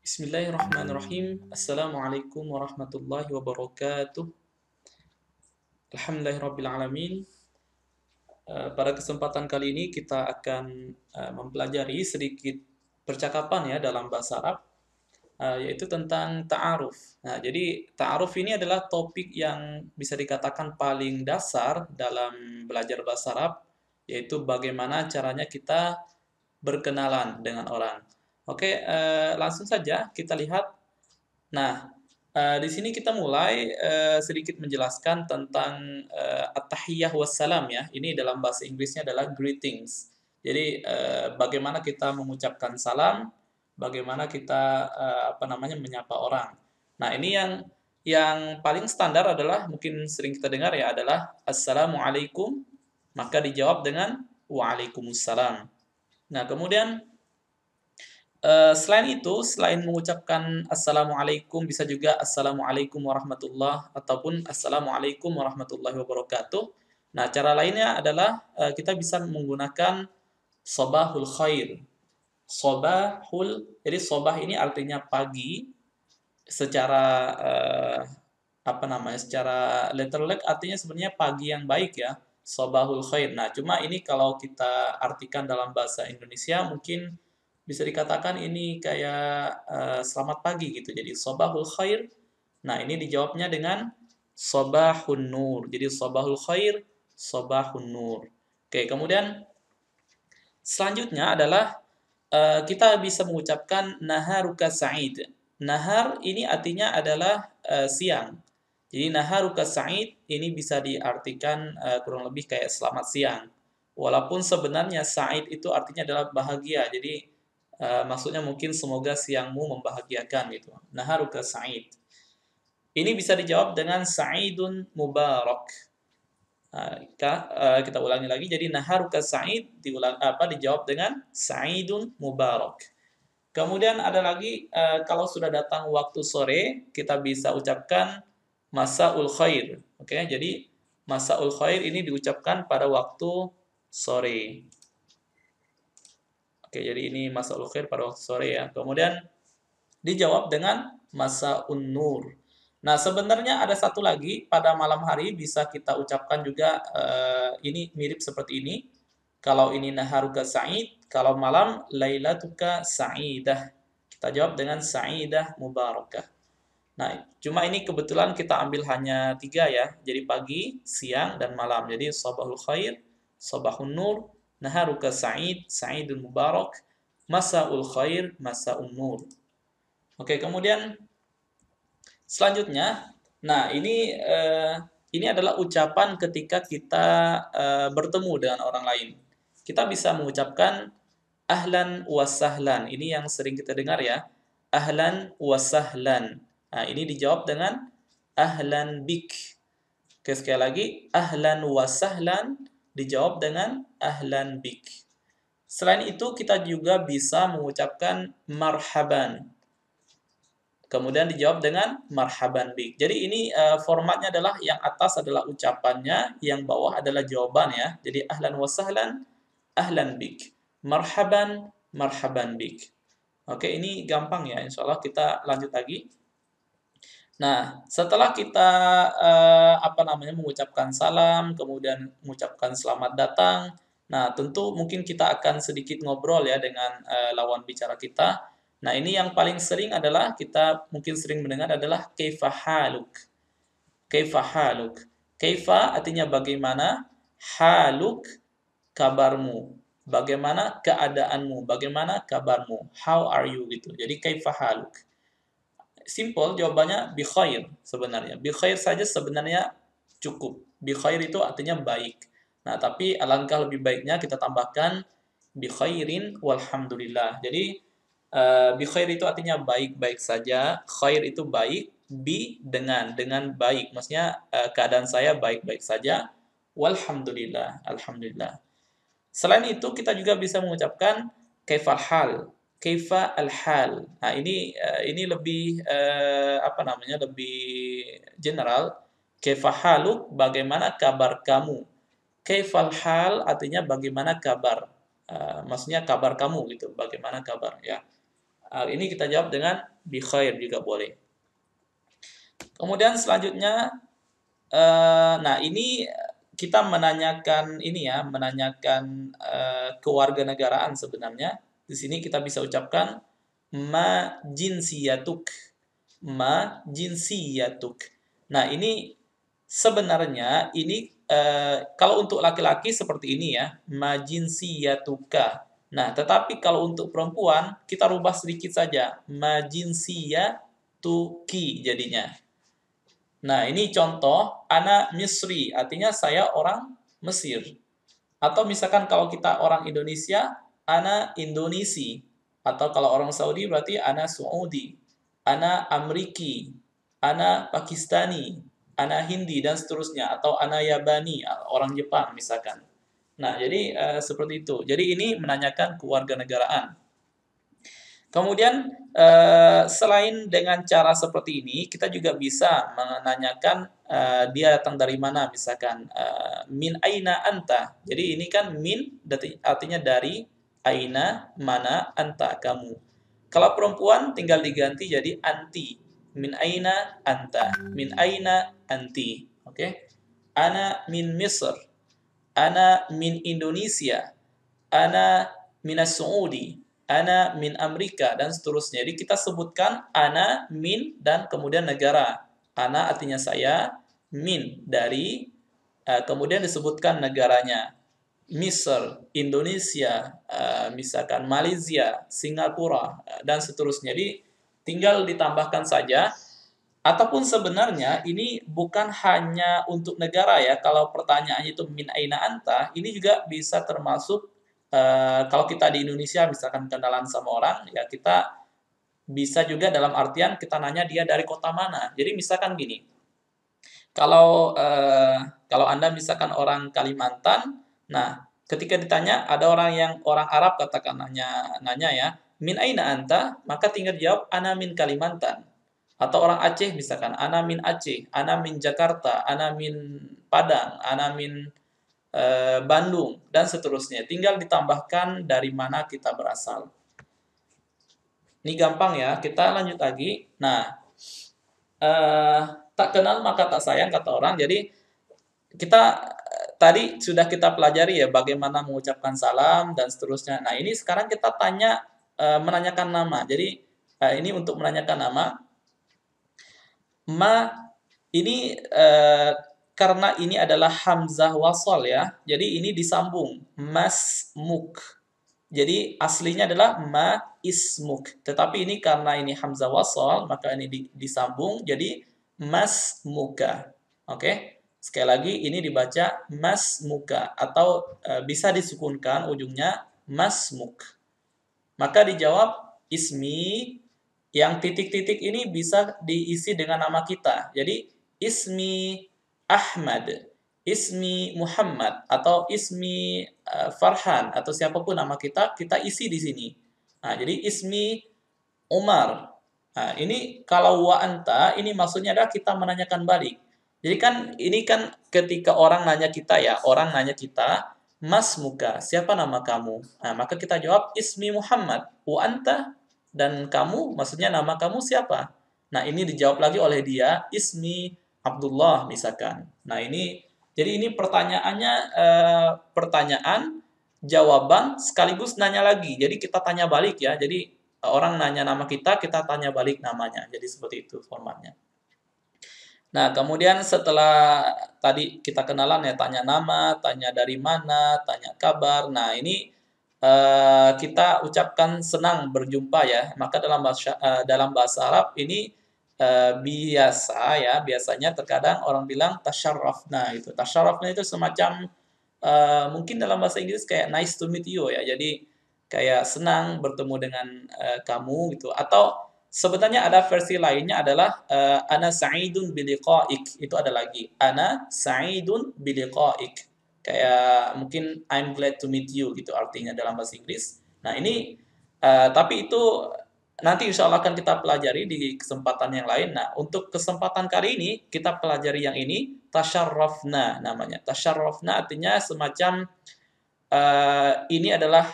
Bismillahirrahmanirrahim. Assalamualaikum warahmatullahi wabarakatuh. Alhamdulillahirrabbilalamin. Pada kesempatan kali ini kita akan mempelajari sedikit percakapan ya dalam bahasa Arab, yaitu tentang ta'aruf. Nah, jadi ta'aruf ini adalah topik yang bisa dikatakan paling dasar dalam belajar bahasa Arab, yaitu bagaimana caranya kita berkenalan dengan orang. Oke, langsung saja kita lihat. Nah, di sini kita mulai sedikit menjelaskan tentang at-tahiyyah wassalam ya. Ini dalam bahasa Inggrisnya adalah greetings. Jadi bagaimana kita mengucapkan salam, bagaimana kita menyapa orang. Nah, ini yang paling standar adalah mungkin sering kita dengar ya adalah assalamualaikum, maka dijawab dengan waalaikumsalam. Nah, kemudian selain itu, selain mengucapkan Assalamualaikum, bisa juga Assalamualaikum warahmatullah ataupun Assalamualaikum warahmatullahi wabarakatuh. Nah, cara lainnya adalah kita bisa menggunakan Sobahul Khair. Jadi sobah ini artinya pagi, secara secara letterlek artinya sebenarnya pagi yang baik ya, Sobahul Khair. Nah, cuma ini kalau kita artikan dalam bahasa Indonesia mungkin bisa dikatakan ini kayak selamat pagi gitu. Jadi Sobahul Khair. Nah, ini dijawabnya dengan Sobahun Nur. Jadi Sobahul Khair, Sobahun Nur. Oke, kemudian selanjutnya adalah kita bisa mengucapkan Naharuka Sa'id. Nahar ini artinya adalah siang. Jadi Naharuka Sa'id ini bisa diartikan kurang lebih kayak selamat siang. Walaupun sebenarnya Sa'id itu artinya adalah bahagia. Jadi maksudnya mungkin semoga siangmu membahagiakan gitu. Naharuka Sa'id. Ini bisa dijawab dengan Sa'idun Mubarak. Kita ulangi lagi. Jadi naharuka Sa'id dijawab dengan Sa'idun Mubarak. Kemudian ada lagi kalau sudah datang waktu sore, kita bisa ucapkan Masaul Khair. Oke, jadi Masaul Khair ini diucapkan pada waktu sore. Oke, jadi ini Masaul Khair pada waktu sore ya. Kemudian dijawab dengan Masaun Nur. Nah, sebenarnya ada satu lagi pada malam hari bisa kita ucapkan juga ini mirip seperti ini. Kalau ini naharuka sa'id, kalau malam lailatuka sa'idah. Kita jawab dengan sa'idah mubarakah. Nah, cuma ini kebetulan kita ambil hanya 3 ya. Jadi pagi, siang, dan malam. Jadi sabahul khair, sabahun nur, naharuka sa'id, sa'idul mubarak, masaul khair, masaun nur. Oke, kemudian selanjutnya, nah ini adalah ucapan ketika kita bertemu dengan orang lain. Kita bisa mengucapkan ahlan wasahlan. Ini yang sering kita dengar ya. Ahlan wasahlan. Nah, ini dijawab dengan ahlan bik. Oke, sekali lagi, ahlan wasahlan dijawab dengan ahlan bik. Selain itu, kita juga bisa mengucapkan marhaban. Kemudian dijawab dengan marhaban bik. Jadi ini formatnya adalah yang atas adalah ucapannya, yang bawah adalah jawaban ya. Jadi ahlan wa sahlan, ahlan bik. Marhaban, marhaban bik. Oke, ini gampang ya. Insya Allah kita lanjut lagi. Nah, setelah kita mengucapkan salam, kemudian mengucapkan selamat datang. Nah, tentu mungkin kita akan sedikit ngobrol ya dengan lawan bicara kita. Nah, ini yang paling sering adalah kita mungkin sering mendengar adalah kaifa haluk. Kaifa haluk. Kaifa artinya bagaimana, haluk kabarmu. Bagaimana keadaanmu, bagaimana kabarmu. How are you gitu. Jadi kaifa haluk. Simple jawabannya bi khair sebenarnya. Bi khair saja sebenarnya cukup. Bi khair itu artinya baik. Nah, tapi alangkah lebih baiknya kita tambahkan bi khairin walhamdulillah. Jadi bi khair itu artinya baik-baik saja, khair itu baik, bi dengan baik. Maksudnya keadaan saya baik-baik saja, walhamdulillah, alhamdulillah. Selain itu kita juga bisa mengucapkan kaifal hal, kaifa al-hal. Nah, ini lebih lebih general. Kaifa haluk, bagaimana kabar kamu. Kaifal hal artinya bagaimana kabar. Maksudnya kabar kamu gitu, bagaimana kabar ya. Ini kita jawab dengan bi khair juga boleh. Kemudian selanjutnya, nah ini kita menanyakan ini ya, menanyakan kewarganegaraan sebenarnya. Di sini kita bisa ucapkan ma jinsiyatuk, ma jinsiyatuk. Nah ini sebenarnya ini kalau untuk laki-laki seperti ini ya, ma jinsiyatuka. Nah, tetapi kalau untuk perempuan kita rubah sedikit saja, ma jinsiyatuki jadinya. Nah, ini contoh ana Misri, artinya saya orang Mesir. Atau misalkan kalau kita orang Indonesia, ana Indonesi. Atau kalau orang Saudi berarti ana Saudi, ana Amriki, ana Pakistani, ana Hindi dan seterusnya, atau ana Yabani, orang Jepang misalkan. Nah, jadi seperti itu. Jadi ini menanyakan kewarganegaraan. Kemudian selain dengan cara seperti ini, kita juga bisa menanyakan dia datang dari mana, misalkan min aina anta. Jadi ini kan min artinya dari, aina mana, anta kamu. Kalau perempuan tinggal diganti jadi anti. Min aina anta, min aina anti. Oke? Ana min Misr, ana min Indonesia, ana minas Saudi, ana min Amerika, dan seterusnya. Jadi kita sebutkan ana, min, dan kemudian negara. Ana artinya saya, min dari, kemudian disebutkan negaranya. Misr, Indonesia, misalkan Malaysia, Singapura, dan seterusnya. Jadi tinggal ditambahkan saja. Ataupun sebenarnya ini bukan hanya untuk negara ya. Kalau pertanyaannya itu min aina anta, ini juga bisa termasuk kalau kita di Indonesia misalkan kenalan sama orang, ya kita bisa juga dalam artian kita nanya dia dari kota mana. Jadi misalkan gini, kalau kalau Anda misalkan orang Kalimantan, nah ketika ditanya ada orang Arab katakan nanya ya, min aina anta, maka tinggal jawab ana min Kalimantan. Atau orang Aceh misalkan, ana min Aceh, ana min Jakarta, ana min Padang, ana min Bandung, dan seterusnya. Tinggal ditambahkan dari mana kita berasal. Ini gampang ya, kita lanjut lagi. Nah, tak kenal maka tak sayang kata orang. Jadi kita tadi sudah kita pelajari ya bagaimana mengucapkan salam dan seterusnya. Nah, ini sekarang kita menanyakan nama. Jadi ini untuk menanyakan nama. Ma ini karena ini adalah hamzah wasal ya. Jadi ini disambung. Masmuk. Jadi aslinya adalah ma ismuk. Tetapi ini karena ini hamzah wasal, maka ini disambung jadi masmuka. Oke? Sekali lagi ini dibaca masmuka atau bisa disukunkan ujungnya masmuk. Maka dijawab ismi, yang titik-titik ini bisa diisi dengan nama kita. Jadi ismi Ahmad, ismi Muhammad, atau ismi Farhan, atau siapapun nama kita isi di sini. Nah, jadi ismi Umar. Nah, ini kalau wa anta, ini maksudnya adalah kita menanyakan balik. Jadi kan ini kan ketika orang nanya kita ya, orang nanya kita, Mas Muka, siapa nama kamu? Nah, maka kita jawab ismi Muhammad, wa anta, dan kamu, maksudnya nama kamu siapa? Nah, ini dijawab lagi oleh dia, ismi Abdullah misalkan. Nah, ini jadi ini pertanyaannya pertanyaan, jawaban sekaligus nanya lagi. Jadi kita tanya balik ya. Jadi orang nanya nama kita tanya balik namanya. Jadi seperti itu formatnya. Nah, kemudian setelah tadi kita kenalan ya, tanya nama, tanya dari mana, tanya kabar. Nah, ini kita ucapkan senang berjumpa ya. Maka dalam bahasa Arab ini biasanya terkadang orang bilang tasyarrafna gitu. Tasyarrafna itu semacam mungkin dalam bahasa Inggris kayak nice to meet you ya. Jadi kayak senang bertemu dengan kamu gitu. Atau sebenarnya ada versi lainnya adalah ana sa'idun biliqa'ik. Itu ada lagi. Ana sa'idun biliqa'ik. Kayak mungkin I'm glad to meet you gitu artinya dalam bahasa Inggris. Nah, ini tapi itu nanti insya Allah akan kita pelajari di kesempatan yang lain. Nah, untuk kesempatan kali ini kita pelajari yang ini, tasyarrafna namanya. Tasyarrafna artinya semacam ini adalah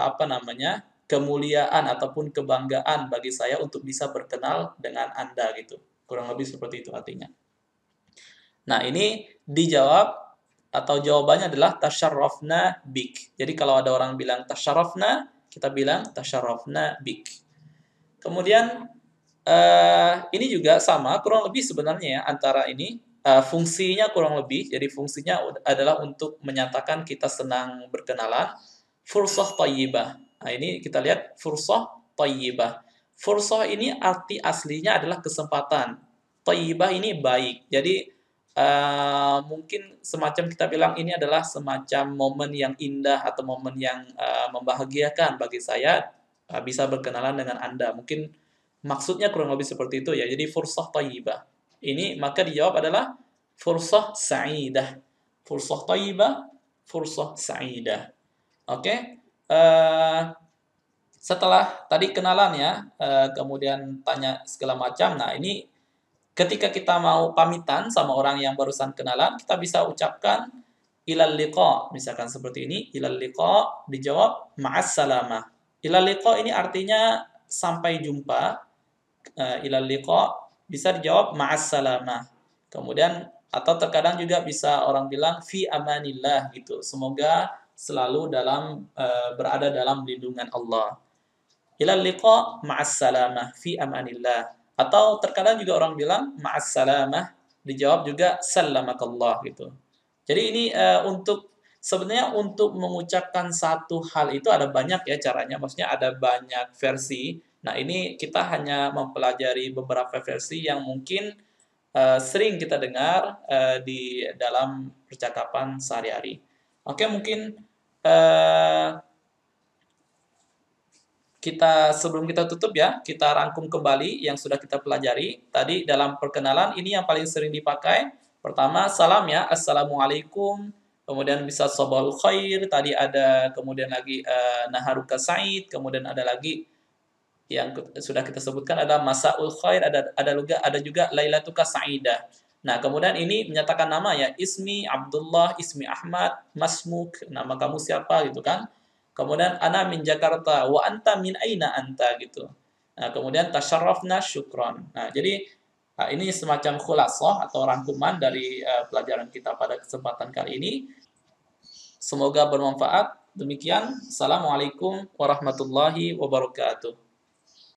apa namanya? kemuliaan ataupun kebanggaan bagi saya untuk bisa berkenal dengan Anda gitu. Kurang lebih seperti itu artinya. Nah, ini dijawab atau jawabannya adalah tasyarrafna bik. Jadi kalau ada orang bilang tasyarrafna, kita bilang tasyarrafna bik. Kemudian ini juga sama kurang lebih sebenarnya ya antara ini fungsinya kurang lebih. Jadi fungsinya adalah untuk menyatakan kita senang berkenalan. Fursah thayyibah. Nah, ini kita lihat fursah thayyibah. Fursah ini arti aslinya adalah kesempatan. Thayyibah ini baik. Jadi mungkin semacam kita bilang ini adalah semacam momen yang indah atau momen yang membahagiakan bagi saya bisa berkenalan dengan Anda. Mungkin maksudnya kurang lebih seperti itu ya. Jadi fursah thayyibah. Ini maka dijawab adalah fursah sa'idah. Fursah thayyibah, fursah sa'idah. Oke. Setelah tadi kenalan ya, kemudian tanya segala macam. Nah, ini ketika kita mau pamitan sama orang yang barusan kenalan, kita bisa ucapkan ilal liqa. Misalkan seperti ini, ilal liqa dijawab ma'as salamah. Ilal liqa ini artinya sampai jumpa. Ilal liqa bisa dijawab ma'as salamah. Kemudian atau terkadang juga bisa orang bilang fi amanillah gitu. Semoga selalu berada dalam lindungan Allah. Ilal liqa ma'as salamah fi amanillah. Atau terkadang juga orang bilang ma'as salamah dijawab juga sallamakallah gitu. Jadi ini sebenarnya untuk mengucapkan satu hal itu ada banyak ya caranya, maksudnya ada banyak versi. Nah, ini kita hanya mempelajari beberapa versi yang mungkin sering kita dengar di dalam percakapan sehari-hari. Oke, mungkin sebelum kita tutup ya, kita rangkum kembali yang sudah kita pelajari. Tadi dalam perkenalan ini yang paling sering dipakai. Pertama, salam ya, assalamualaikum. Kemudian bisa sabahul khair, tadi ada kemudian lagi naharuka sa'id, kemudian ada lagi yang sudah kita sebutkan ada masaul khair, ada juga lailatuka sa'idah. Nah, kemudian ini menyatakan nama ya, ismi Abdullah, ismi Ahmad, masmuk, nama kamu siapa gitu kan. Kemudian ana min Jakarta, wa anta min aina anta gitu. Nah, kemudian tasyarrafna syukron. Nah, jadi ini semacam khulasah atau rangkuman dari pelajaran kita pada kesempatan kali ini. Semoga bermanfaat. Demikian, assalamualaikum warahmatullahi wabarakatuh.